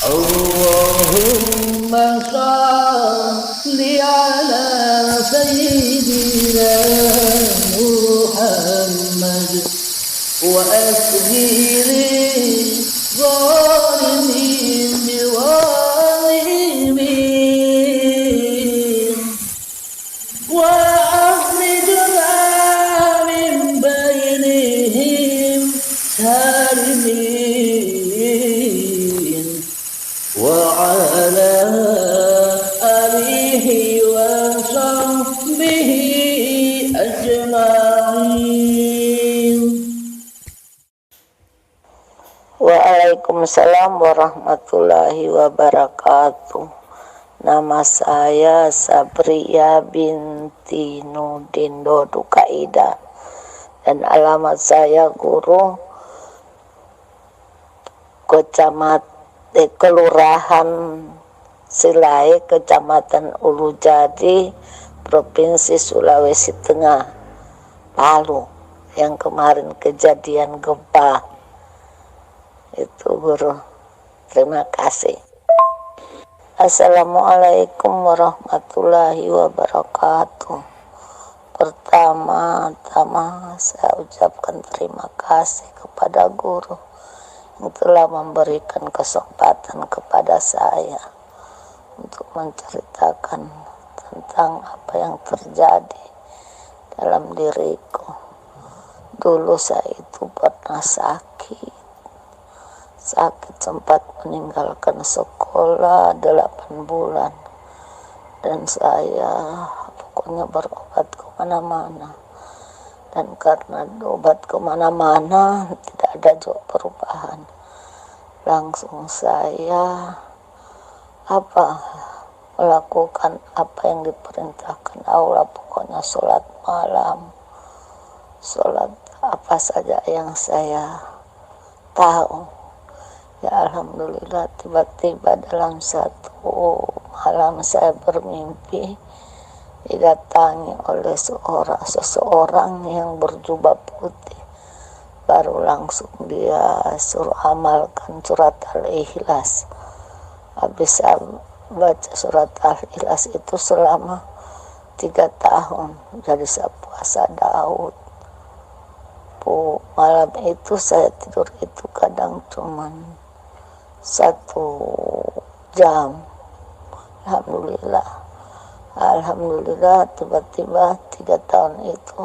Allahumma salli ala sayyidina Muhammad wa asghiri zalimin biwalimin wa akhrijna min bainihim salimin wa ala alihi wa sahbihi ajma'in. Waalaikumsalam warahmatullahi wabarakatuh. Nama saya Sabria binti Nudin Dodu Kaida dan alamat saya Guru Kelurahan Silai, Kecamatan Ulujadi, Provinsi Sulawesi Tengah, Palu, yang kemarin kejadian gempa itu Guru. Terima kasih. Assalamualaikum warahmatullahi wabarakatuh. Pertama-tama saya ucapkan terima kasih kepada Guru yang telah memberikan kesempatan kepada saya untuk menceritakan tentang apa yang terjadi dalam diriku. Dulu saya itu pernah sakit sempat meninggalkan sekolah 8 bulan, dan saya pokoknya berobat kemana-mana, dan karena obat kemana-mana tidak ada juga perubahan. Langsung saya melakukan apa yang diperintahkan Allah, pokoknya sholat malam, sholat apa saja yang saya tahu. Ya alhamdulillah, tiba-tiba dalam satu malam saya bermimpi didatangi oleh seseorang yang berjubah putih. Baru langsung dia suruh amalkan surat Al-Ikhlas. Habis saya baca surat Al-Ikhlas itu selama 3 tahun. Jadi saya puasa Daud. Malam itu saya tidur itu kadang cuman 1 jam. Alhamdulillah tiba-tiba 3 tahun itu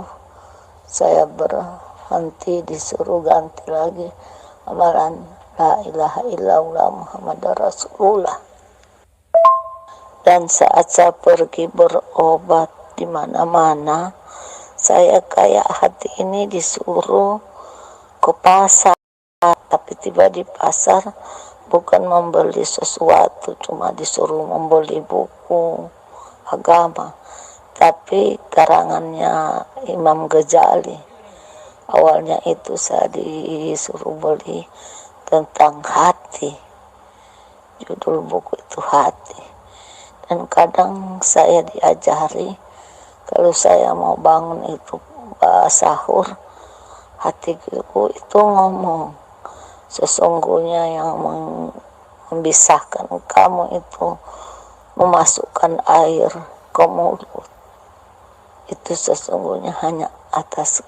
saya berhenti, disuruh ganti lagi amalan la ilaha illallah Muhammadar Rasulullah. Dan saat saya pergi berobat di mana-mana, saya kayak hati ini disuruh ke pasar, tapi tiba di pasar bukan membeli sesuatu, cuma disuruh membeli buku agama, tapi karangannya Imam Ghazali. Awalnya itu saya disuruh beli tentang hati, judul buku itu hati. Dan kadang saya diajari kalau saya mau bangun itu sahur, hatiku itu ngomong, sesungguhnya yang memisahkan kamu itu memasukkan air ke mulut, itu sesungguhnya hanya atas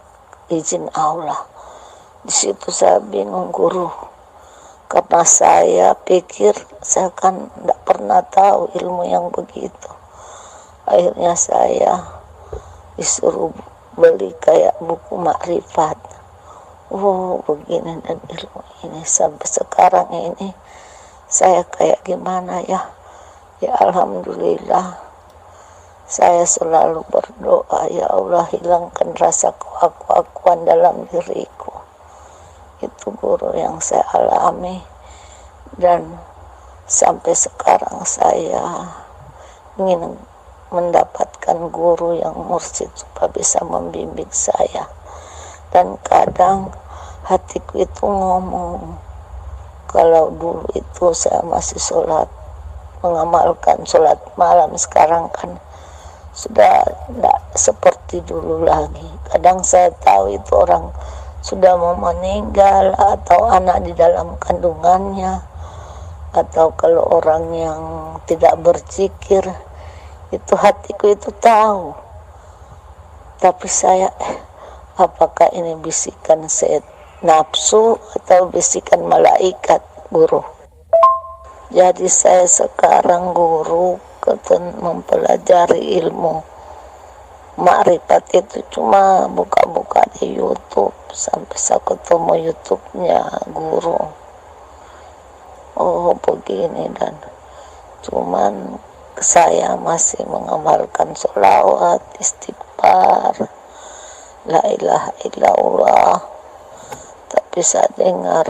izin Allah. Di situ saya bingung Guru, karena saya pikir saya kan tidak pernah tahu ilmu yang begitu. Akhirnya saya disuruh beli kayak buku makrifat. Begini dan ilmu ini sampai sekarang ini saya kayak gimana ya. Ya alhamdulillah, saya selalu berdoa, ya Allah hilangkan rasa keaku-akuan dalam diriku. Itu Guru yang saya alami, dan sampai sekarang saya ingin mendapatkan guru yang mursyid supaya bisa membimbing saya. Dan kadang hatiku itu ngomong, kalau dulu itu saya masih sholat, mengamalkan sholat malam, sekarang kan sudah tidak seperti dulu lagi. Kadang saya tahu itu orang sudah mau meninggal atau anak di dalam kandungannya, atau kalau orang yang tidak berzikir, itu hatiku itu tahu. Tapi saya, apakah ini bisikan nafsu atau bisikan malaikat, guru? Jadi saya sekarang guru mempelajari ilmu makrifat itu cuma buka-buka di YouTube sampai saya ketemu YouTube-nya guru. Oh begini, dan cuman saya masih mengamalkan sholawat, istighfar, la ilaha illallah. Tapi saya dengar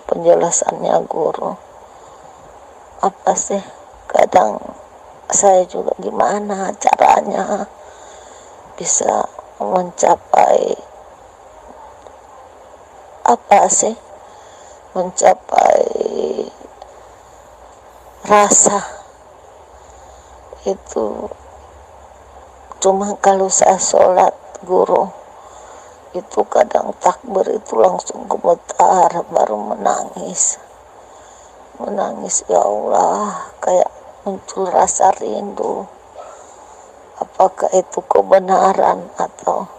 penjelasannya guru, apa sih, kadang saya juga gimana caranya bisa mencapai rasa itu. Cuma kalau saya sholat guru, itu kadang takbir itu langsung gemetar, baru menangis, ya Allah, kayak muncul rasa rindu. Apakah itu kebenaran atau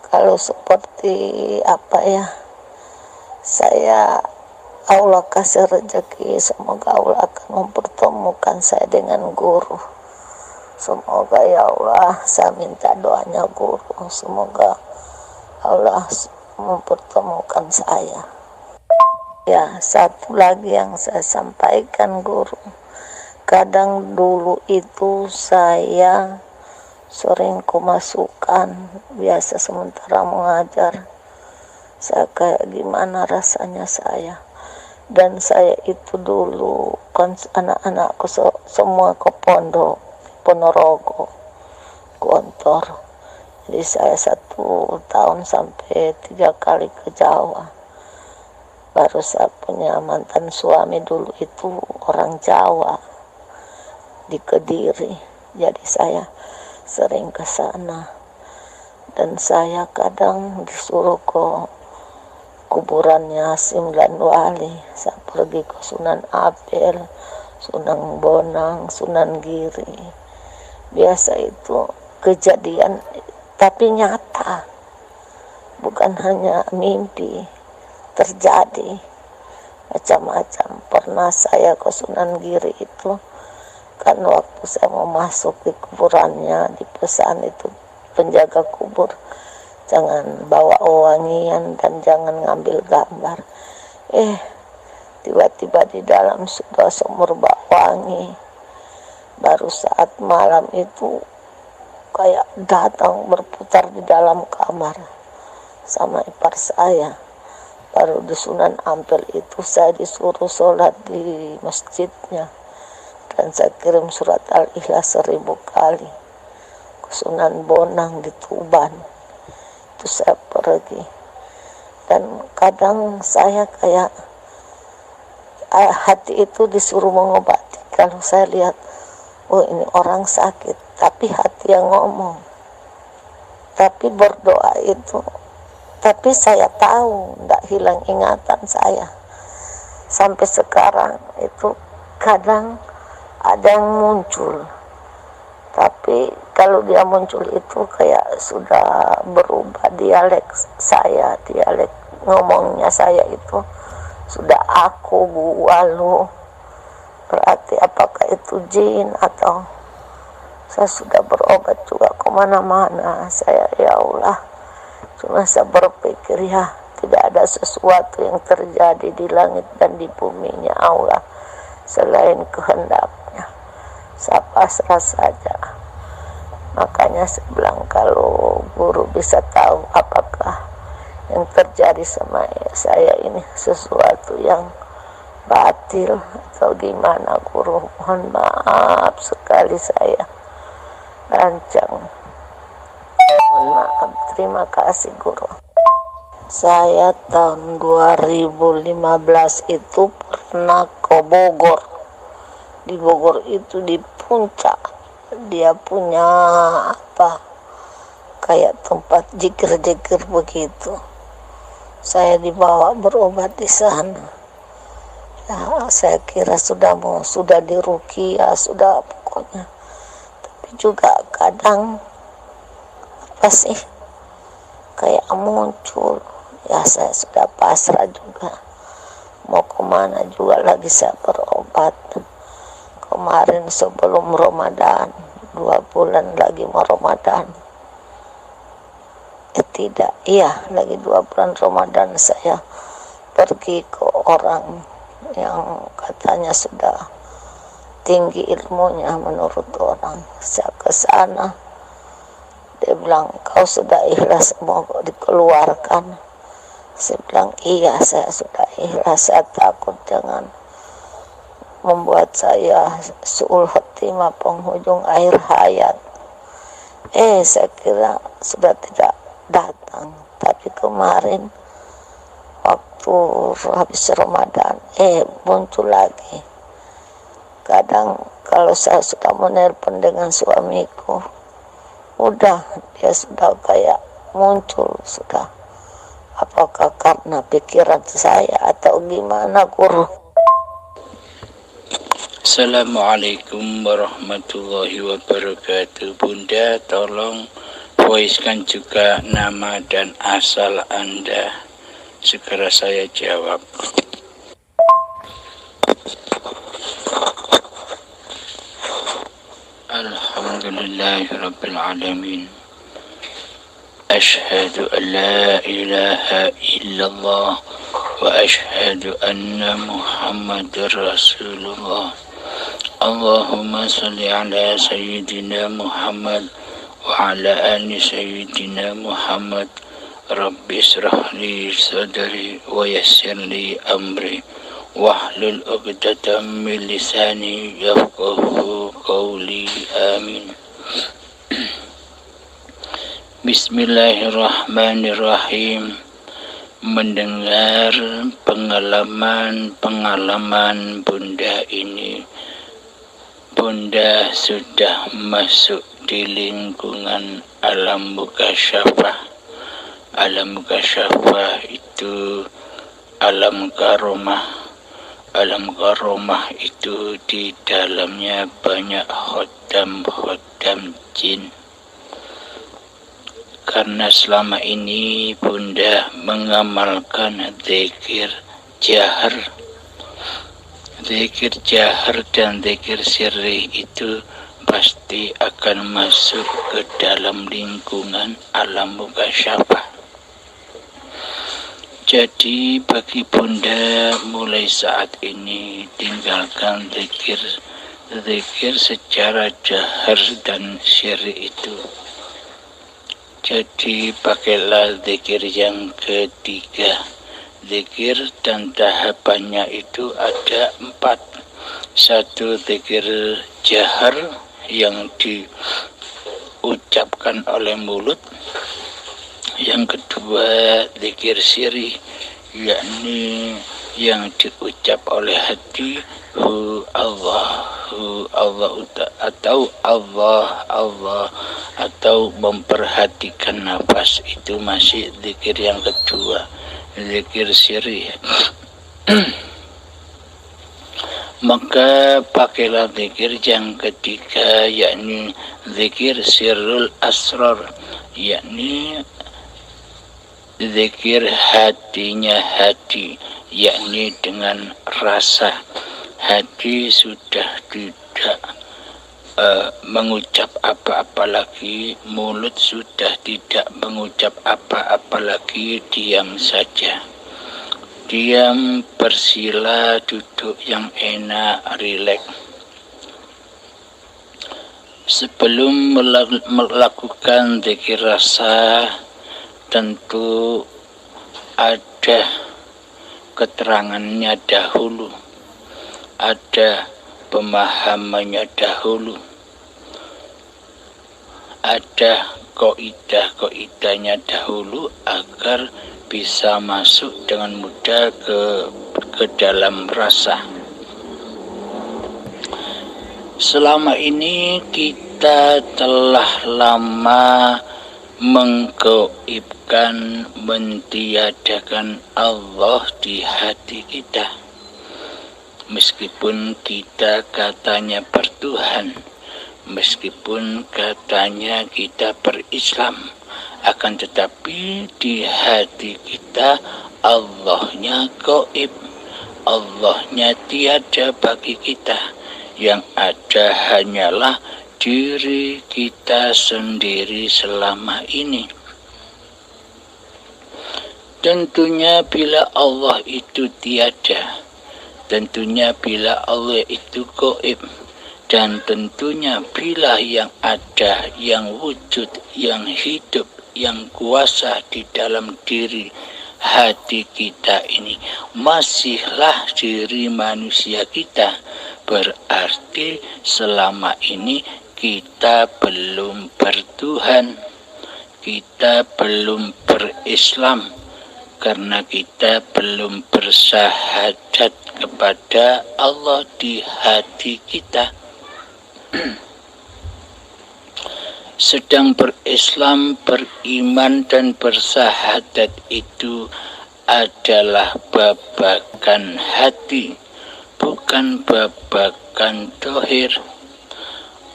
kalau seperti saya, Allah kasih rezeki, semoga Allah akan mempertemukan saya dengan guru. Semoga ya Allah, saya minta doanya guru, semoga Allah mempertemukan saya. Ya, satu lagi yang saya sampaikan guru, kadang dulu itu saya sering kemasukan, biasa sementara mengajar, saya kayak gimana rasanya saya. Dan saya itu dulu kan anak-anakku semua ke pondok Ponorogo, Gontor. Jadi saya 1 tahun sampai 3 kali ke Jawa. Baru saya punya mantan suami dulu itu orang Jawa di Kediri, jadi saya sering ke sana. Dan saya kadang disuruh ke kuburannya 9 wali. Saya pergi ke Sunan Ampel, Sunan Bonang, Sunan Giri. Biasa itu kejadian, tapi nyata, bukan hanya mimpi, terjadi macam-macam. Pernah saya ke Sunan Giri itu, kan waktu saya mau masuk di kuburannya, dipesan itu penjaga kubur, jangan bawa wangian dan jangan ngambil gambar. Tiba-tiba di dalam sudah sumur bak wangi. Baru saat malam itu kayak datang berputar di dalam kamar sama ipar saya. Baru di Sunan Ampel itu saya disuruh sholat di masjidnya, dan saya kirim surat Al-Ikhlas 1000 kali. Ke Sunan Bonang di Tuban itu saya pergi. Dan kadang saya kayak hati itu disuruh mengobati. Kalau saya lihat, oh ini orang sakit, tapi hati yang ngomong, tapi berdoa itu, tapi saya tahu tidak hilang ingatan saya sampai sekarang. Itu kadang ada yang muncul, tapi kalau dia muncul itu kayak sudah berubah dialek saya, dialek ngomongnya saya itu sudah aku, gua, lu. Berarti apakah itu jin atau saya sudah berobat juga kemana-mana. Saya, ya Allah, cuma saya berpikir, ya tidak ada sesuatu yang terjadi di langit dan di buminya Allah selain kehendaknya. Saya pasrah saja. Makanya saya bilang, kalau guru bisa tahu apakah yang terjadi sama saya ini sesuatu yang batil atau gimana, guru, mohon maaf sekali saya rancang. Mohon maaf, terima kasih guru. Saya tahun 2015 itu pernah ke Bogor. Di Bogor itu di puncak, dia punya kayak tempat jikir-jikir begitu. Saya dibawa berobat di sana. Ya, saya kira sudah diruqyah, sudah pokoknya. Tapi juga kadang apa sih kayak muncul. Ya saya sudah pasrah juga. Mau kemana juga lagi saya berobat. Kemarin sebelum Ramadan, 2 bulan lagi mau Ramadan. Tidak, iya lagi 2 bulan Ramadan saya pergi ke orang yang katanya sudah tinggi ilmunya menurut orang. Saya ke sana, dia bilang kau sudah ikhlas mau dikeluarkan. Saya bilang iya saya sudah ikhlas, saya takut jangan membuat saya suul khotimah penghujung akhir hayat. Saya kira sudah tidak datang, tapi kemarin waktu habis Ramadan muncul lagi. Kadang kalau saya sudah menelpon dengan suamiku, udah dia sudah kayak muncul sudah. Apakah karena pikiran saya atau gimana, guru? Assalamualaikum warahmatullahi wabarakatuh. Bunda, tolong voicekan juga nama dan asal Anda. Segera saya jawab. Alhamdulillahirabbil alamin. Asyhadu an la ilaha illallah wa asyhadu anna Muhammadar Rasulullah. Allahumma salli ala sayyidina Muhammad wa ala ali sayyidina Muhammad. Rabbi israh li sadri wa yassir li amri wahlul 'uqdatam min lisani yafqahu qawli. Amin. Bismillahirrahmanirrahim. Mendengar pengalaman Bunda ini, Bunda sudah masuk di lingkungan alam mukasyafah. Alam mukasyafah itu alam karomah. Alam karomah itu di dalamnya banyak khodam-khodam jin. Karena selama ini Bunda mengamalkan zikir jahar. Zikir jahar dan zikir sirri itu pasti akan masuk ke dalam lingkungan alam mukasyafah. Jadi bagi Bunda mulai saat ini tinggalkan zikir secara jahar dan sirri itu. Jadi pakailah zikir yang ketiga. Zikir dan tahapannya itu ada 4. 1 zikir jahar yang diucapkan oleh mulut. Yang kedua zikir sirri, yakni yang diucap oleh hati, hu Allah atau Allah atau memperhatikan nafas, itu masih zikir yang kedua, zikir sirri. Maka pakailah zikir yang ketiga, yakni zikir sirrul asrar, yakni zikir hatinya hati, yakni dengan rasa. Hati sudah tidak mengucap apa-apa lagi, mulut sudah tidak mengucap apa-apa lagi, diam saja. Diam, bersila, duduk yang enak, rileks. Sebelum melakukan zikir rasa, tentu ada keterangannya dahulu, ada pemahamannya dahulu, ada kaidah-kaidahnya dahulu agar bisa masuk dengan mudah ke dalam rasa. Selama ini kita telah lama menggaibkan, mentiadakan Allah di hati kita. Meskipun kita katanya bertuhan, meskipun katanya kita berislam, akan tetapi di hati kita Allahnya gaib, Allahnya tiada bagi kita. Yang ada hanyalah diri kita sendiri selama ini. Tentunya bila Allah itu tiada, tentunya bila Allah itu gaib, dan tentunya bila yang ada, yang wujud, yang hidup, yang kuasa di dalam diri hati kita ini masihlah diri manusia kita, berarti selama ini kita belum bertuhan, kita belum berislam, karena kita belum bersyahadat kepada Allah di hati kita. Sedang berislam, beriman dan bersyahadat itu adalah babakan hati, bukan babakan dohir.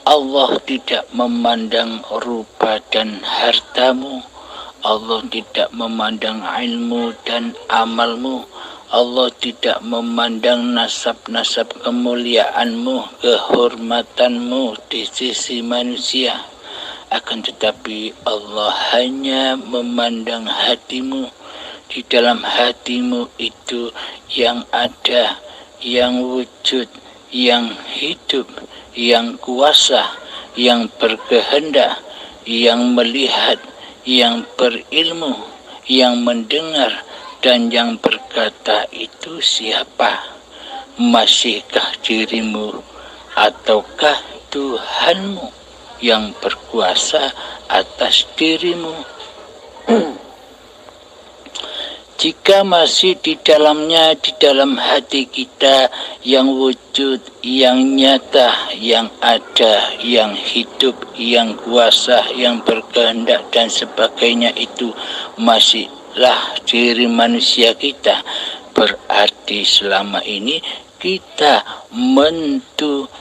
Allah tidak memandang rupa dan hartamu, Allah tidak memandang ilmu dan amalmu, Allah tidak memandang nasab-nasab kemuliaanmu, kehormatanmu di sisi manusia. Akan tetapi Allah hanya memandang hatimu. Di dalam hatimu itu yang ada, yang wujud, yang hidup, yang kuasa, yang berkehendak, yang melihat, yang berilmu, yang mendengar, dan yang berkata itu siapa? Masihkah dirimu ataukah Tuhanmu yang berkuasa atas dirimu? Jika masih di dalamnya, di dalam hati kita yang wujud, yang nyata, yang ada, yang hidup, yang kuasa, yang berkehendak dan sebagainya itu masihlah diri manusia kita, berarti selama ini kita mentuhani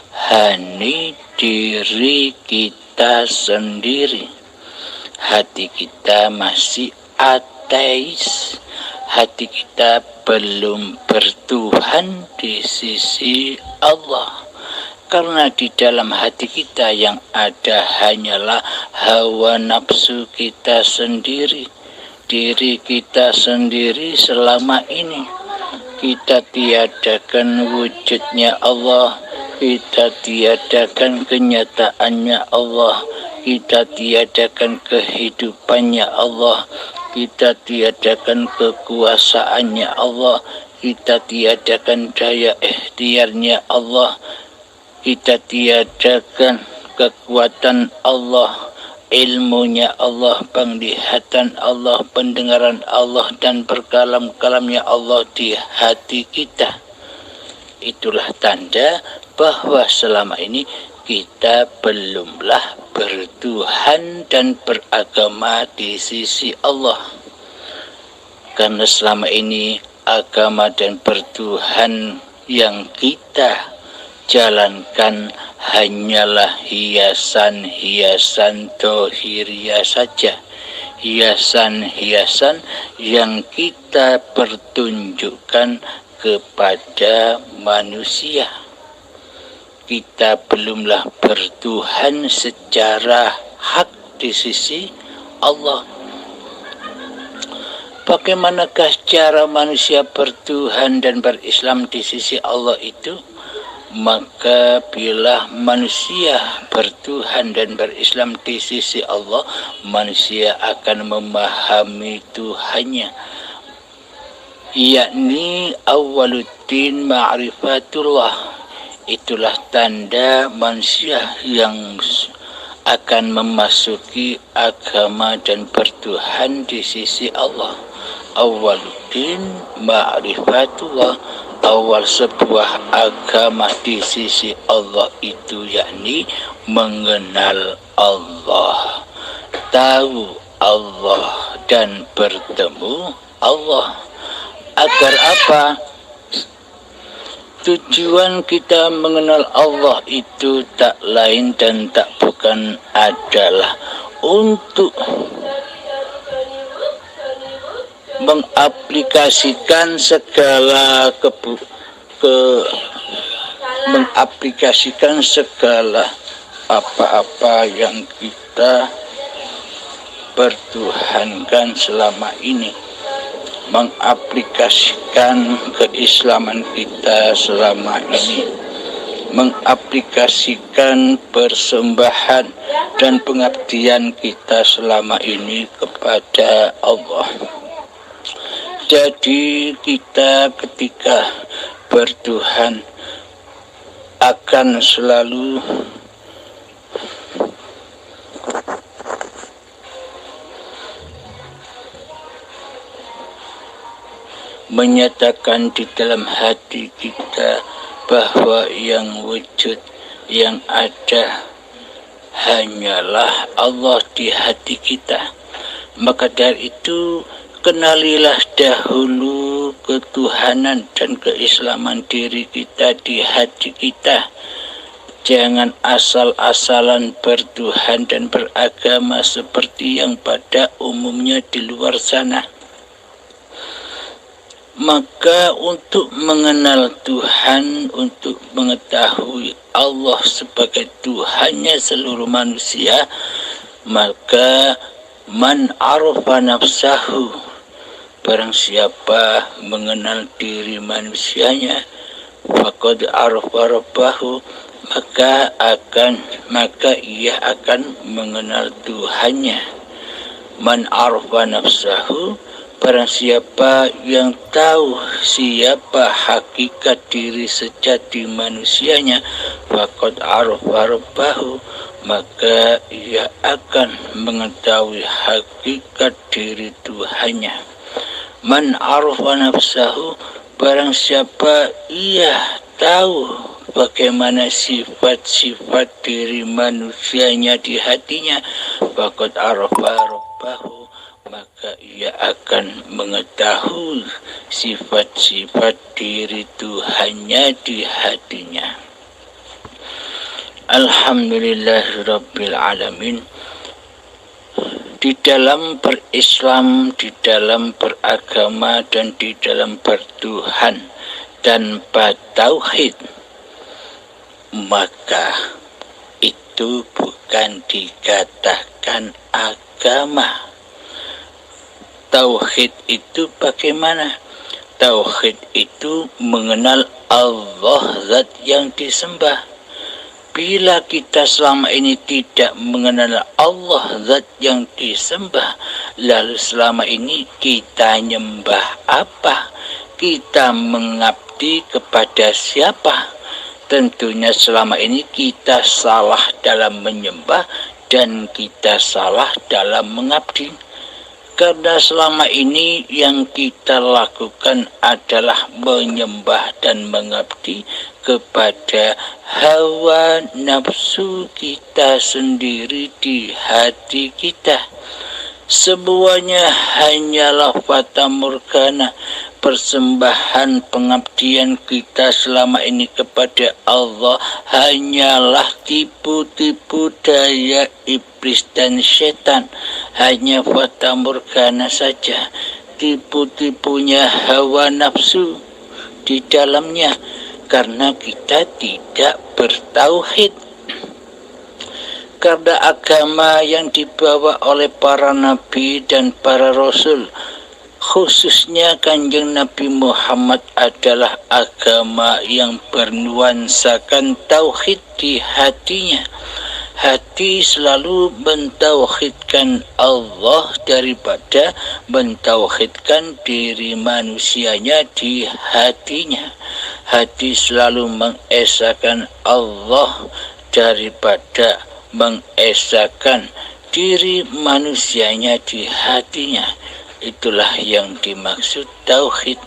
diri kita sendiri. Hati kita masih ateis, hati kita belum bertuhan di sisi Allah, karena di dalam hati kita yang ada hanyalah hawa nafsu kita sendiri, diri kita sendiri. Selama ini kita tiadakan wujudnya Allah, kita tiadakan kenyataannya Allah, kita tiadakan kehidupannya Allah, kita tiadakan kekuasaannya Allah, kita tiadakan daya ikhtiarnya Allah, kita tiadakan kekuatan Allah, ilmunya Allah, penglihatan Allah, pendengaran Allah, dan berkalam-kalamnya Allah di hati kita. Itulah tanda bahwa selama ini kita belumlah bertuhan dan beragama di sisi Allah. Karena selama ini agama dan bertuhan yang kita jalankan hanyalah hiasan-hiasan dohiriyah saja, hiasan-hiasan yang kita pertunjukkan kepada manusia. Kita belumlah bertuhan secara hak di sisi Allah. Bagaimanakah cara manusia bertuhan dan berislam di sisi Allah itu? Maka bila manusia bertuhan dan berislam di sisi Allah, manusia akan memahami Tuhannya, yakni awwaluddin ma'rifatullah. Itulah tanda manusia yang akan memasuki agama dan bertuhan di sisi Allah. Awwaluddin ma'rifatullah, awal sebuah agama di sisi Allah itu yakni mengenal Allah, tahu Allah dan bertemu Allah. Agar apa? Tujuan kita mengenal Allah itu tak lain dan tak bukan adalah untuk mengaplikasikan segala mengaplikasikan segala apa-apa yang kita pertuhankan selama ini, mengaplikasikan keislaman kita selama ini, mengaplikasikan persembahan dan pengabdian kita selama ini kepada Allah. Jadi kita ketika bertuhan akan selalu menyatakan di dalam hati kita bahwa yang wujud, yang ada hanyalah Allah di hati kita. Maka dari itu kenalilah dahulu ketuhanan dan keislaman diri kita di hati kita. Jangan asal-asalan bertuhan dan beragama seperti yang pada umumnya di luar sana. Maka untuk mengenal Tuhan, untuk mengetahui Allah sebagai Tuhannya seluruh manusia, maka man arafa nafsahu, barang siapa mengenal diri manusianya, faqad arafa rabbahu, maka ia akan mengenal Tuhannya. Man arafa nafsahu, barang siapa yang tahu siapa hakikat diri sejati manusianya, faqad arafa rabbahu, maka ia akan mengetahui hakikat diri Tuhannya. Man arafa nafsahu, barang siapa ia tahu bagaimana sifat-sifat diri manusianya di hatinya, faqad arafa rabbahu, maka ia akan mengetahui sifat-sifat diri Tuhannya di hatinya. Alhamdulillahirabbil alamin. Di dalam berislam, di dalam beragama, dan di dalam bertuhan dan bertauhid, maka itu bukan dikatakan agama. Tauhid itu bagaimana? Tauhid itu mengenal Allah, zat yang disembah. Bila kita selama ini tidak mengenal Allah, zat yang disembah, lalu selama ini kita nyembah apa? Kita mengabdi kepada siapa? Tentunya selama ini kita salah dalam menyembah dan kita salah dalam mengabdi. Karena selama ini yang kita lakukan adalah menyembah dan mengabdi kepada hawa nafsu kita sendiri di hati kita. Semuanya hanyalah fata morgana. Persembahan pengabdian kita selama ini kepada Allah hanyalah tipu-tipu daya iblis dan setan. Hanya fata morgana saja, tipu-tipunya hawa nafsu di dalamnya, karena kita tidak bertauhid. Karena agama yang dibawa oleh para nabi dan para rasul, khususnya Kanjeng Nabi Muhammad, adalah agama yang bernuansakan tauhid di hatinya. Hati selalu mentauhidkan Allah daripada mentauhidkan diri manusianya di hatinya. Hati selalu mengesahkan Allah daripada mengesahkan diri manusianya di hatinya. Itulah yang dimaksud tauhid.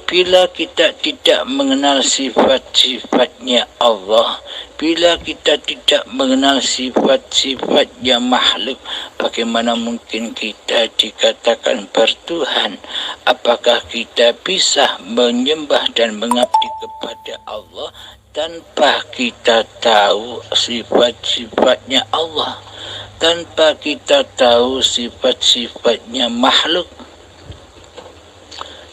Bila kita tidak mengenal sifat-sifatnya Allah, bila kita tidak mengenal sifat-sifatnya makhluk, bagaimana mungkin kita dikatakan bertuhan? Apakah kita bisa menyembah dan mengabdi kepada Allah tanpa kita tahu sifat-sifatnya Allah, tanpa kita tahu sifat-sifatnya makhluk?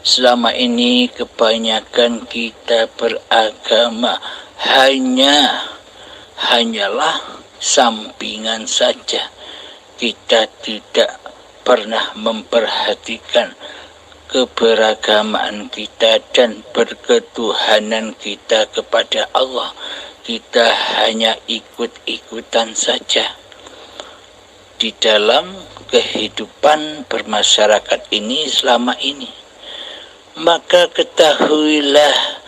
Selama ini kebanyakan kita beragama hanyalah sampingan saja. Kita tidak pernah memperhatikan keberagaman kita dan berketuhanan kita kepada Allah. Kita hanya ikut-ikutan saja. Di dalam kehidupan bermasyarakat ini selama ini, maka ketahuilah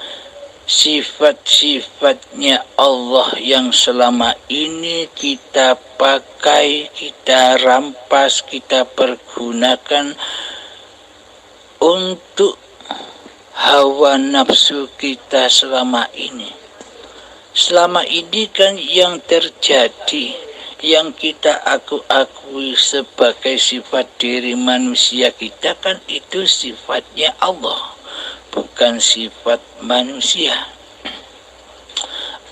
sifat-sifatnya Allah yang selama ini kita pakai, kita rampas, kita pergunakan untuk hawa nafsu kita selama ini. Selama ini kan yang terjadi, yang kita akui sebagai sifat diri manusia kita kan itu sifatnya Allah, bukan sifat manusia.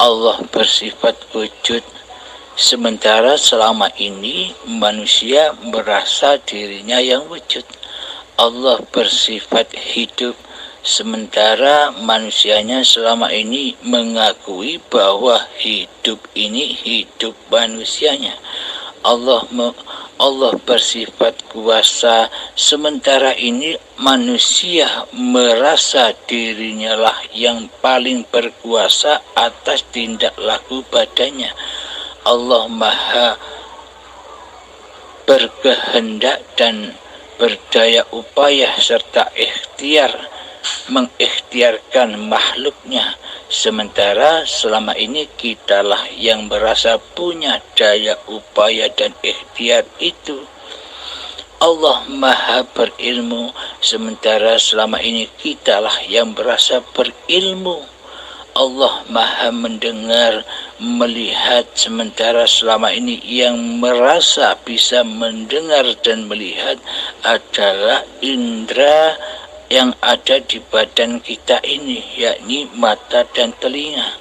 Allah bersifat wujud, sementara selama ini manusia merasa dirinya yang wujud. Allah bersifat hidup, sementara manusianya selama ini mengakui bahwa hidup ini hidup manusianya. Allah bersifat kuasa, sementara ini manusia merasa dirinya lah yang paling berkuasa atas tindak laku badannya. Allah Maha berkehendak dan berdaya upaya serta ikhtiar mengikhtiarkan makhluknya, sementara selama ini kitalah yang merasa punya daya upaya dan ikhtiar itu. Allah Maha berilmu, sementara selama ini kitalah yang merasa berilmu. Allah Maha mendengar, melihat, sementara selama ini yang merasa bisa mendengar dan melihat adalah indera yang ada di badan kita ini, yakni mata dan telinga.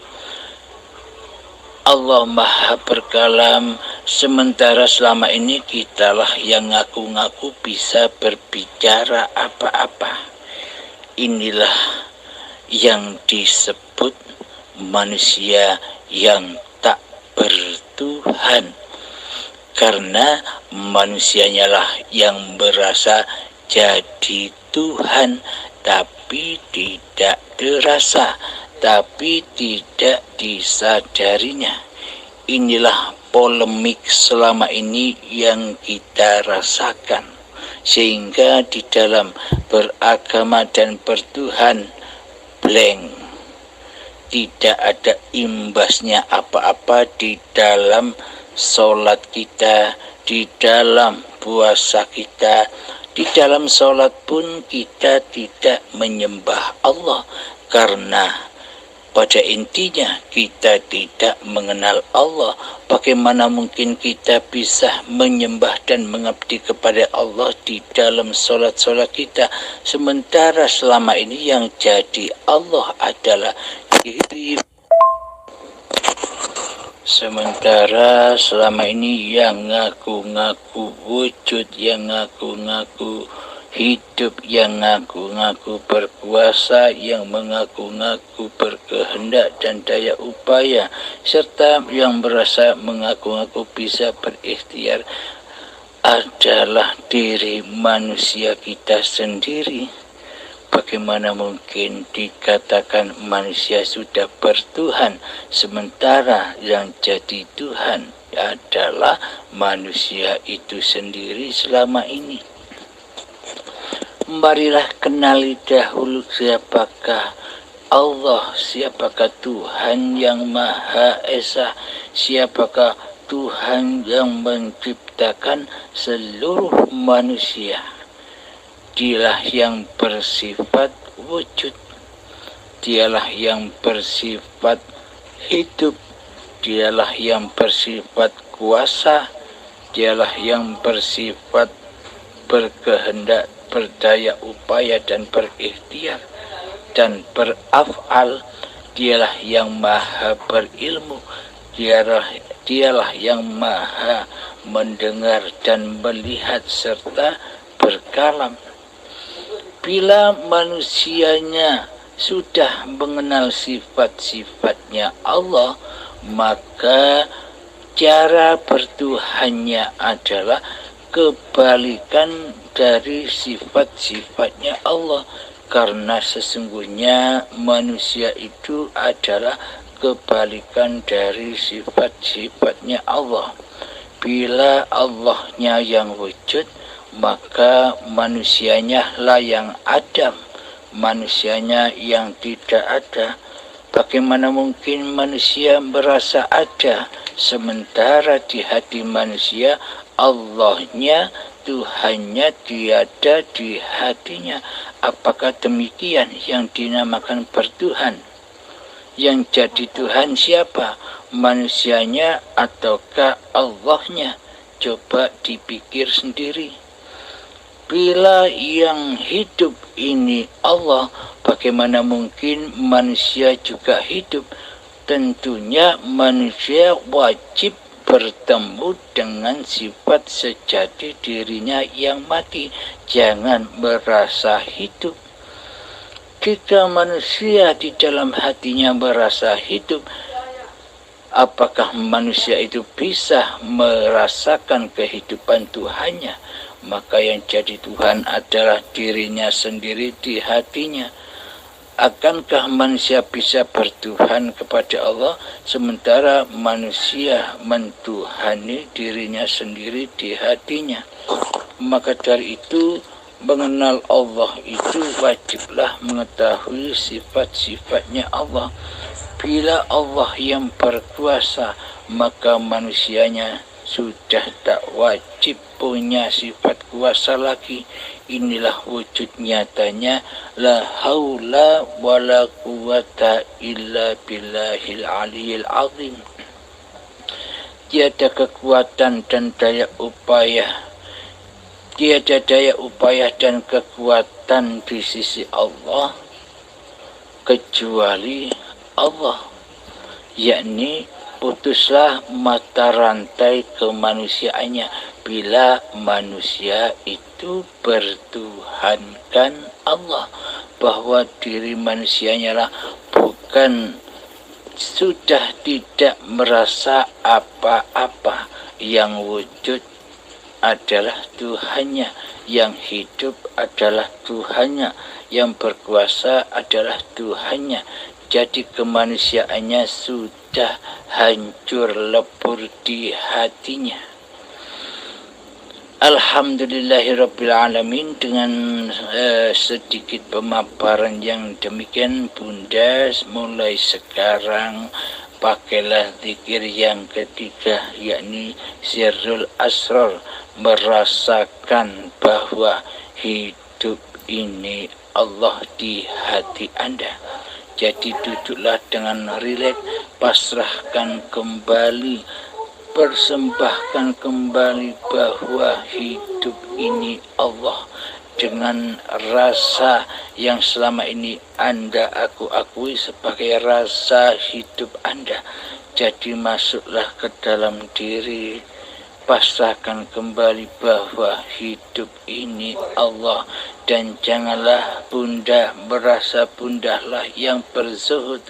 Allah Maha berkalam, sementara selama ini kitalah yang ngaku-ngaku bisa berbicara apa-apa. Inilah yang disebut manusia yang tak bertuhan, karena manusianya lah yang merasa jadi Tuhan, tapi tidak terasa, tapi tidak disadarinya. Inilah polemik selama ini yang kita rasakan, sehingga di dalam beragama dan bertuhan blank, tidak ada imbasnya apa-apa di dalam sholat kita, di dalam puasa kita. Di dalam sholat pun kita tidak menyembah Allah, karena pada intinya kita tidak mengenal Allah. Bagaimana mungkin kita bisa menyembah dan mengabdi kepada Allah di dalam sholat-sholat kita, sementara selama ini yang jadi Allah adalah diri. Sementara selama ini yang ngaku-ngaku wujud, yang ngaku-ngaku hidup, yang ngaku-ngaku berkuasa, yang mengaku-ngaku berkehendak dan daya upaya, serta yang merasa mengaku-ngaku bisa berikhtiar adalah diri manusia kita sendiri. Bagaimana mungkin dikatakan manusia sudah bertuhan, sementara yang jadi Tuhan adalah manusia itu sendiri selama ini? Marilah kenali dahulu siapakah Allah, siapakah Tuhan yang Maha Esa, siapakah Tuhan yang menciptakan seluruh manusia. Dialah yang bersifat wujud. dialah yang bersifat hidup, dialah yang bersifat kuasa, dialah yang bersifat berkehendak, berdaya upaya dan berikhtiar dan beraf'al. Dialah yang maha berilmu, dialah yang maha mendengar dan melihat serta berkalam. Bila manusianya sudah mengenal sifat-sifatnya Allah, maka cara bertuhannya adalah kebalikan dari sifat-sifatnya Allah. Karena sesungguhnya manusia itu adalah kebalikan dari sifat-sifatnya Allah. Bila Allahnya yang wujud, maka manusianya lah yang adam, manusianya yang tidak ada. Bagaimana mungkin manusia merasa ada, sementara di hati manusia Allahnya, Tuhannya tiada di hatinya? Apakah demikian yang dinamakan bertuhan? Yang jadi Tuhan siapa? Manusianya ataukah Allahnya? Coba dipikir sendiri. Bila yang hidup ini Allah, bagaimana mungkin manusia juga hidup? Tentunya manusia wajib bertemu dengan sifat sejati dirinya yang mati. Jangan merasa hidup. Jika manusia di dalam hatinya merasa hidup, apakah manusia itu bisa merasakan kehidupan Tuhannya? Maka yang jadi Tuhan adalah dirinya sendiri di hatinya. Akankah manusia bisa bertuhan kepada Allah sementara manusia mentuhani dirinya sendiri di hatinya? Maka dari itu, mengenal Allah itu wajiblah mengetahui sifat-sifatnya Allah. Bila Allah yang berkuasa, maka manusianya sudah tak wajib punya sifat kuasa lagi. Inilah wujud nyatanya la haula wala quwata illa billahil aliyil azim. Tiada kekuatan dan daya upaya, tiada daya upaya dan kekuatan di sisi Allah kecuali Allah, yakni putuslah mata rantai kemanusiaannya bila manusia itu bertuhankan Allah, bahwa diri manusianya lah bukan sudah tidak merasa apa-apa, yang wujud adalah Tuhannya, yang hidup adalah Tuhannya, yang berkuasa adalah Tuhannya. Jadi kemanusiaannya sudah hancur lebur di hatinya. Alhamdulillahirrabbilalamin. Dengan sedikit pemaparan yang demikian, Bunda mulai sekarang pakailah zikir yang ketiga, yakni Sirrul Asrar, merasakan bahwa hidup ini Allah di hati Anda. Jadi duduklah dengan rileks, pasrahkan kembali, persembahkan kembali bahwa hidup ini Allah, dengan rasa yang selama ini Anda akui sebagai rasa hidup Anda. Jadi masuklah ke dalam diri, pasrahkan kembali bahwa hidup ini Allah, dan janganlah Bunda merasa bundalah yang berzuhud,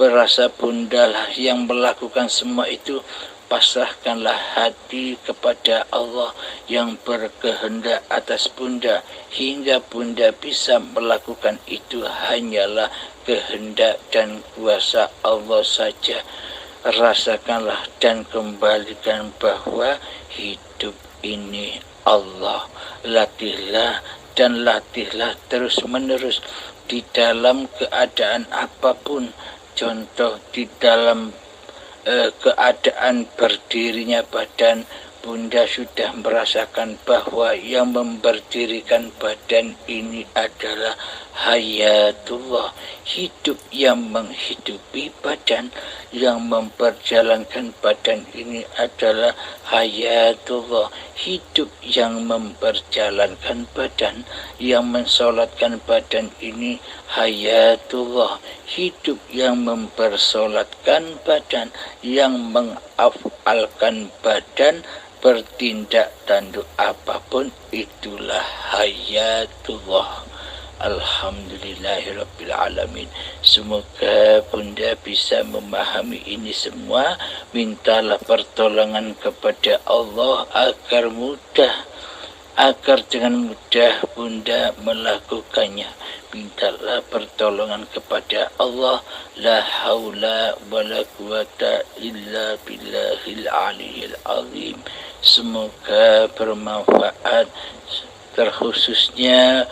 merasa bundalah yang melakukan semua itu. Pasrahkanlah hati kepada Allah yang berkehendak atas Bunda, hingga Bunda bisa melakukan itu hanyalah kehendak dan kuasa Allah saja. Rasakanlah dan kembalikan bahwa hidup ini Allah. Latihlah dan latihlah terus-menerus di dalam keadaan apapun. Contoh, di dalam keadaan berdirinya badan, Bunda sudah merasakan bahwa yang memberdirikan badan ini adalah hayatullah, hidup yang menghidupi badan, yang memperjalankan badan ini adalah hayatullah, hidup yang memperjalankan badan, yang mensolatkan badan ini hayatullah, hidup yang mempersolatkan badan, yang mengafalkan badan, bertindak tanduk apapun, itulah hayatullah. Alhamdulillahirabbil alamin. Semoga Bunda bisa memahami ini semua. Mintalah pertolongan kepada Allah agar dengan mudah Bunda melakukannya. Mintalah pertolongan kepada Allah. La haula wala quwata illa billahil aliyil azim. Semoga bermanfaat, terkhususnya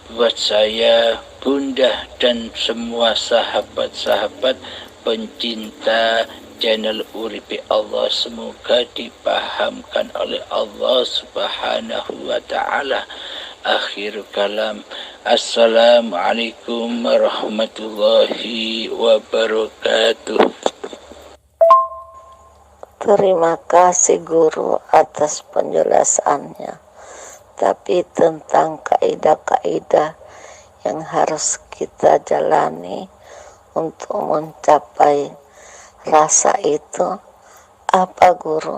buat saya, Bunda, dan semua sahabat-sahabat pencinta channel Uripi Allah. Semoga dipahamkan oleh Allah Subhanahu wa ta'ala. Akhir kalam, assalamualaikum warahmatullahi wabarakatuh. Terima kasih guru atas penjelasannya. Tapi tentang kaidah-kaidah yang harus kita jalani untuk mencapai rasa itu apa guru?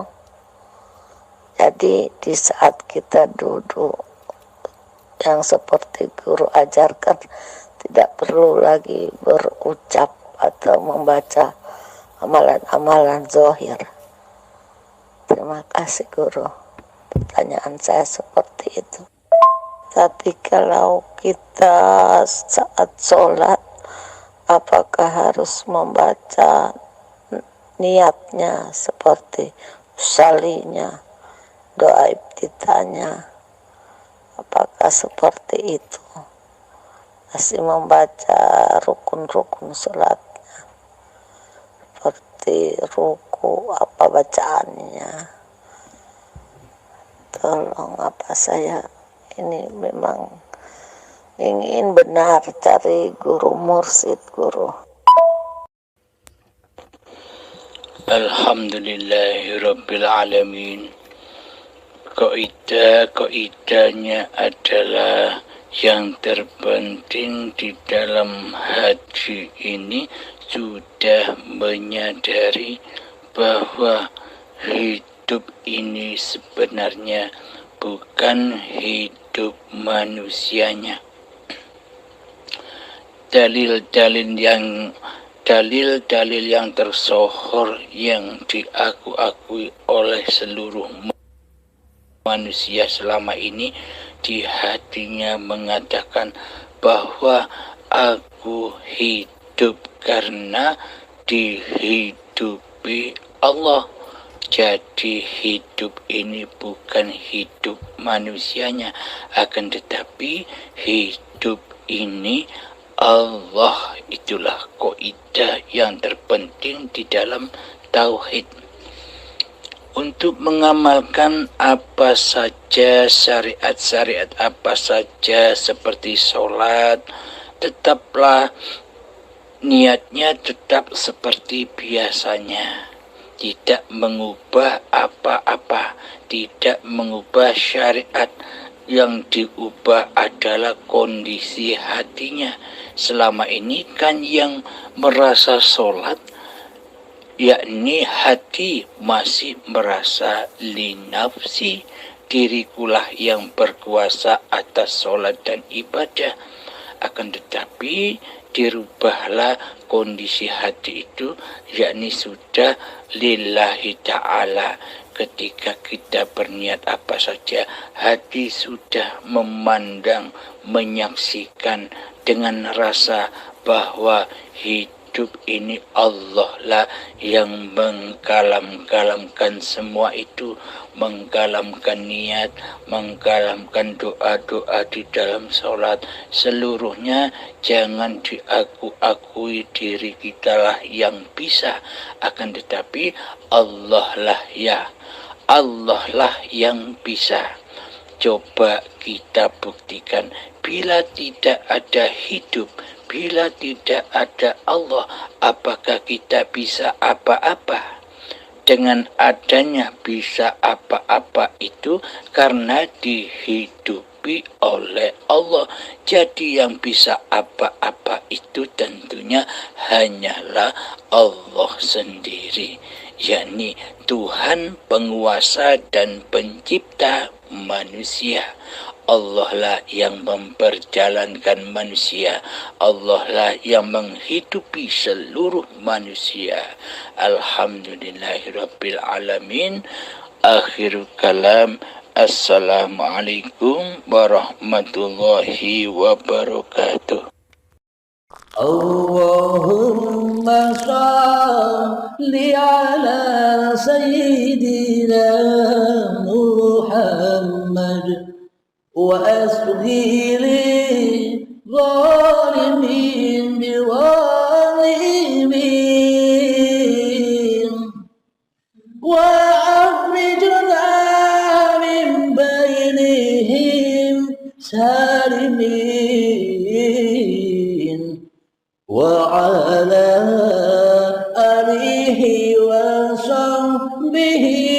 Jadi di saat kita duduk yang seperti guru ajarkan, tidak perlu lagi berucap atau membaca amalan-amalan zahir. Terima kasih guru. Pertanyaan saya seperti itu. Tapi kalau kita saat sholat, apakah harus membaca niatnya seperti usalinya, doa iftitahnya? Apakah seperti itu? Masih membaca rukun-rukun sholatnya, seperti ruku, apa bacaannya? Tolong, apa saya ini memang ingin benar cari guru mursyid guru. Alhamdulillahirabbil alamin. Kaidahnya adalah yang terpenting di dalam haji ini sudah menyadari bahwa hidup ini sebenarnya bukan hidup manusianya. Dalil-dalil yang tersohor yang diakui oleh seluruh manusia selama ini, di hatinya mengatakan bahwa aku hidup karena dihidupi Allah. Jadi hidup ini bukan hidup manusianya, akan tetapi hidup ini Allah. Itulah kaidah yang terpenting di dalam tauhid. Untuk mengamalkan apa saja, syariat-syariat apa saja seperti sholat, tetaplah niatnya tetap seperti biasanya. Tidak mengubah apa-apa, tidak mengubah syariat. Yang diubah adalah kondisi hatinya. Selama ini kan yang merasa sholat, yakni hati masih merasa linafsi, dirikulah yang berkuasa atas sholat dan ibadah. Akan tetapi dirubahlah kondisi hati itu, yakni sudah lillahi ta'ala. Ketika kita berniat apa saja, hati sudah memandang, menyaksikan dengan rasa bahwa hidup ini Allah lah yang mengkalamkan semua itu, mengkalamkan niat, mengkalamkan doa-doa di dalam sholat. Seluruhnya jangan diakui diri kita lah yang bisa, akan tetapi Allah lah yang bisa. Coba kita buktikan, bila tidak ada hidup, bila tidak ada Allah, apakah kita bisa apa-apa? Dengan adanya bisa apa-apa itu karena dihidupi oleh Allah. Jadi yang bisa apa-apa itu tentunya hanyalah Allah sendiri, yakni Tuhan penguasa dan pencipta manusia. Allah lah yang memperjalankan manusia. Allah lah yang menghidupi seluruh manusia. Alhamdulillahirabbil alamin. Akhirul kalam. Assalamualaikum warahmatullahi wabarakatuh. Allahumma salli ala sayyidina Muhammad وأسغي للظالمين بظالمين وأخرجنا من بينهم سالمين وعلى آله وصحبه